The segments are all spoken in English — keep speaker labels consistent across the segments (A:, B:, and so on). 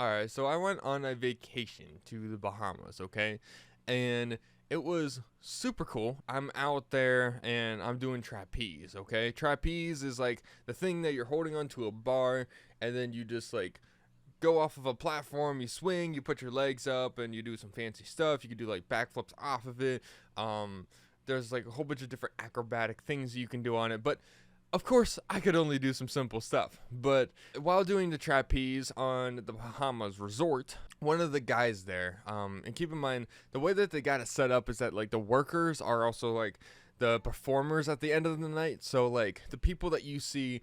A: All right, so I went on a vacation to the Bahamas, okay? And it was super cool. I'm out there and I'm doing trapeze, okay? Trapeze is like the thing that you're holding onto a bar and then you just like go off of a platform, you swing, you put your legs up and you do some fancy stuff. You can do like backflips off of it. There's like a whole bunch of different acrobatic things you can do on it, but of course, I could only do some simple stuff, but while doing the trapeze on the Bahamas resort, one of the guys there, and keep in mind, the way that they got it set up is that, like, the workers are also, like, the performers at the end of the night, so, like, the people that you see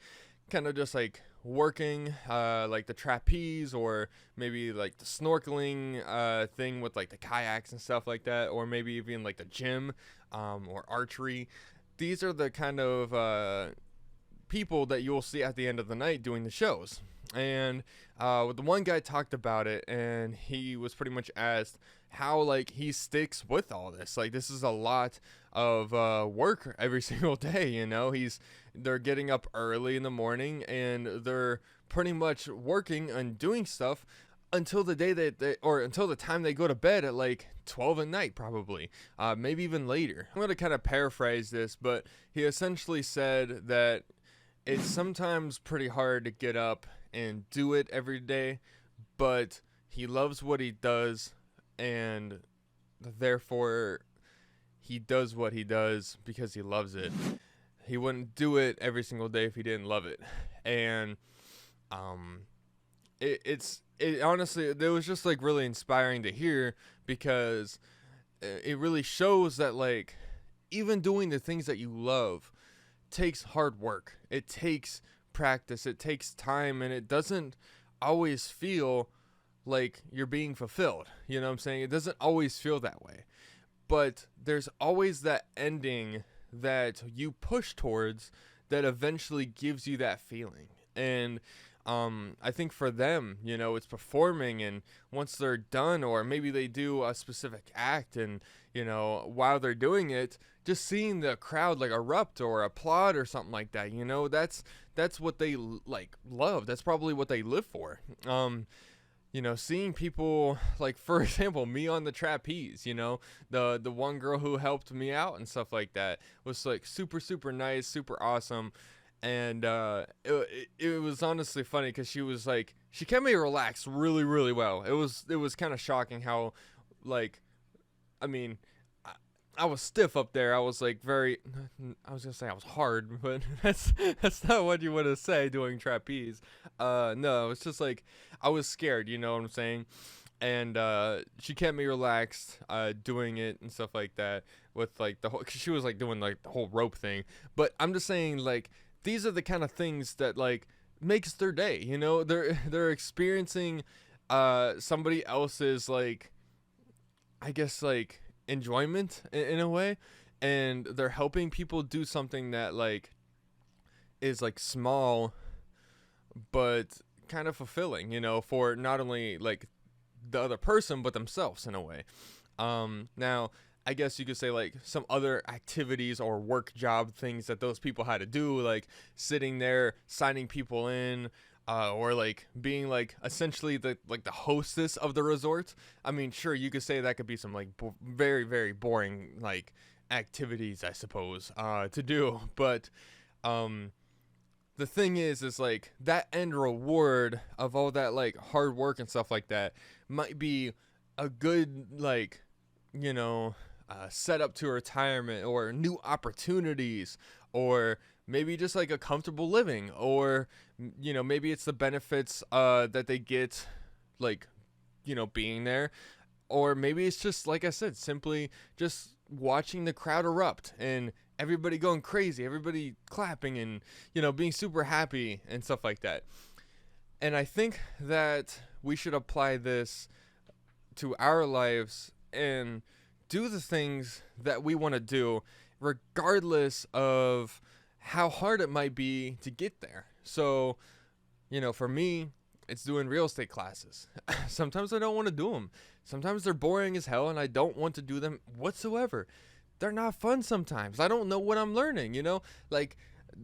A: kind of just, like, working, like, the trapeze, or maybe, like, the snorkeling, thing with, like, the kayaks and stuff like that, or maybe even, like, the gym, or archery. These are the kind of, people that you'll see at the end of the night doing the shows. And the one guy talked about it, and he was pretty much asked how, like, he sticks with all this. Like, this is a lot of work every single day, you know. They're getting up early in the morning and they're pretty much working and doing stuff until the day or until the time they go to bed at like 12 at night, probably, maybe even later. I'm going to kind of paraphrase this, but he essentially said that it's sometimes pretty hard to get up and do it every day, but he loves what he does, and therefore he does what he does because he loves it. He wouldn't do it every single day if he didn't love it. And it honestly, it was just like really inspiring to hear, because it really shows that, like, even doing the things that you love takes hard work. It takes practice. It takes time, and it doesn't always feel like you're being fulfilled. You know what I'm saying? It doesn't always feel that way. But there's always that ending that you push towards that eventually gives you that feeling. And I think for them, you know, it's performing, and once they're done, or maybe they do a specific act, and, you know, while they're doing it, just seeing the crowd like erupt or applaud or something like that, you know, that's what they like love. That's probably what they live for. You know, seeing people, like, for example, me on the trapeze, you know, the one girl who helped me out and stuff like that was like super nice, super awesome. And it was honestly funny, because she kept me relaxed really well. It was kind of shocking how, like, I mean, I was stiff up there. I was like I was gonna say I was hard, but that's not what you want to say doing trapeze. No, it's just like I was scared, you know what I'm saying? And she kept me relaxed, doing it and stuff like that, with like the whole, 'cause she was like doing like the whole rope thing. But I'm just saying, like, these are the kind of things that, like, makes their day, you know. They're experiencing somebody else's, like, I guess, like, enjoyment in a way, and they're helping people do something that, like, is like small but kind of fulfilling, you know, for not only like the other person but themselves in a way. Now, I guess you could say, like, some other activities or work job things that those people had to do, like sitting there signing people in, or like being like essentially the hostess of the resort. I mean, sure, you could say that could be some like very boring like activities, I suppose, to do. But the thing is like that end reward of all that like hard work and stuff like that might be a good, like, you know, set up to retirement or new opportunities, or maybe just like a comfortable living, or, you know, maybe it's the benefits that they get, like, you know, being there, or maybe it's just, like I said, simply just watching the crowd erupt and everybody going crazy, everybody clapping and, you know, being super happy and stuff like that. And I think that we should apply this to our lives and do the things that we want to do, regardless of how hard it might be to get there. So, you know, for me, it's doing real estate classes. Sometimes I don't want to do them. Sometimes they're boring as hell and I don't want to do them whatsoever. They're not fun sometimes. I don't know what I'm learning, you know? Like,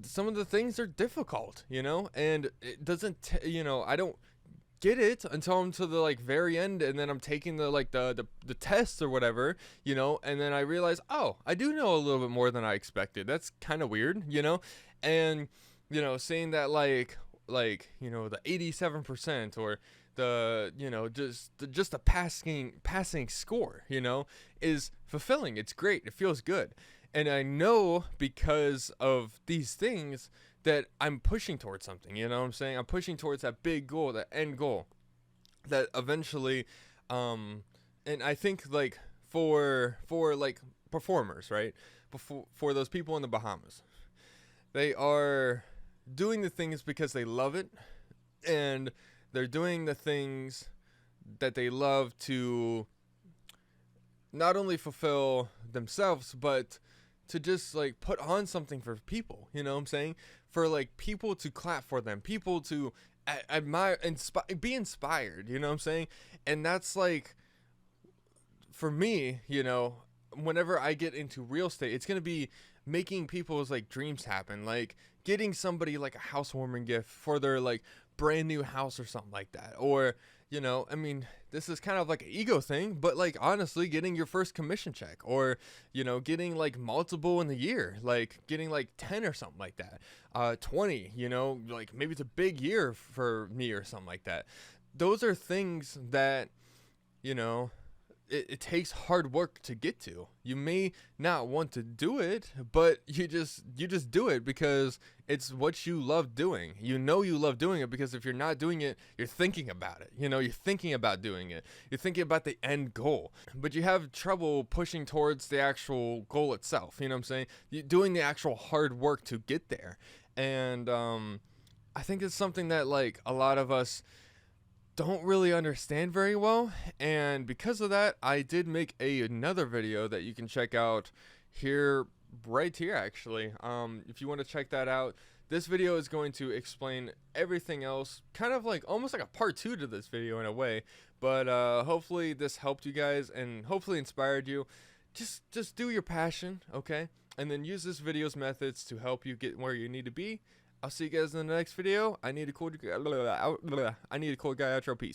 A: some of the things are difficult, you know? And it doesn't, you know, I don't get it until I'm to the like very end, and then I'm taking the like the tests or whatever, you know, and then I realize, oh, I do know a little bit more than I expected. That's kind of weird, you know. And you know, saying that like you know, the 87% or the, you know, just a passing score, you know, is fulfilling. It's great. It feels good. And I know because of these things that I'm pushing towards something, you know what I'm saying? I'm pushing towards that big goal, that end goal, that eventually, and I think like for like performers, right? For those people in the Bahamas, they are doing the things because they love it, and they're doing the things that they love to not only fulfill themselves, but to just like put on something for people, you know what I'm saying? For like people to clap for them, people to admire, be inspired, you know what I'm saying? And that's like, for me, you know, whenever I get into real estate, it's going to be making people's like dreams happen, like getting somebody like a housewarming gift for their like brand new house or something like that. Or, you know, I mean, this is kind of like an ego thing, but like honestly, getting your first commission check, or, you know, getting like multiple in the year, like getting like 10 or something like that, 20, you know, like maybe it's a big year for me or something like that. Those are things that, you know, it takes hard work to get to. You may not want to do it, but you just do it because it's what you love doing. You know you love doing it because if you're not doing it, you're thinking about it. You know, you're thinking about doing it. You're thinking about the end goal, but you have trouble pushing towards the actual goal itself. You know what I'm saying? You're doing the actual hard work to get there. And I think it's something that like a lot of us don't really understand very well, and because of that, I did make another video that you can check out here, right here actually. If you want to check that out, this video is going to explain everything else, kind of like almost like a part 2 to this video in a way, but hopefully this helped you guys and hopefully inspired you. Just do your passion, okay, and then use this video's methods to help you get where you need to be. I'll see you guys in the next video. I need a cool guy outro. Peace.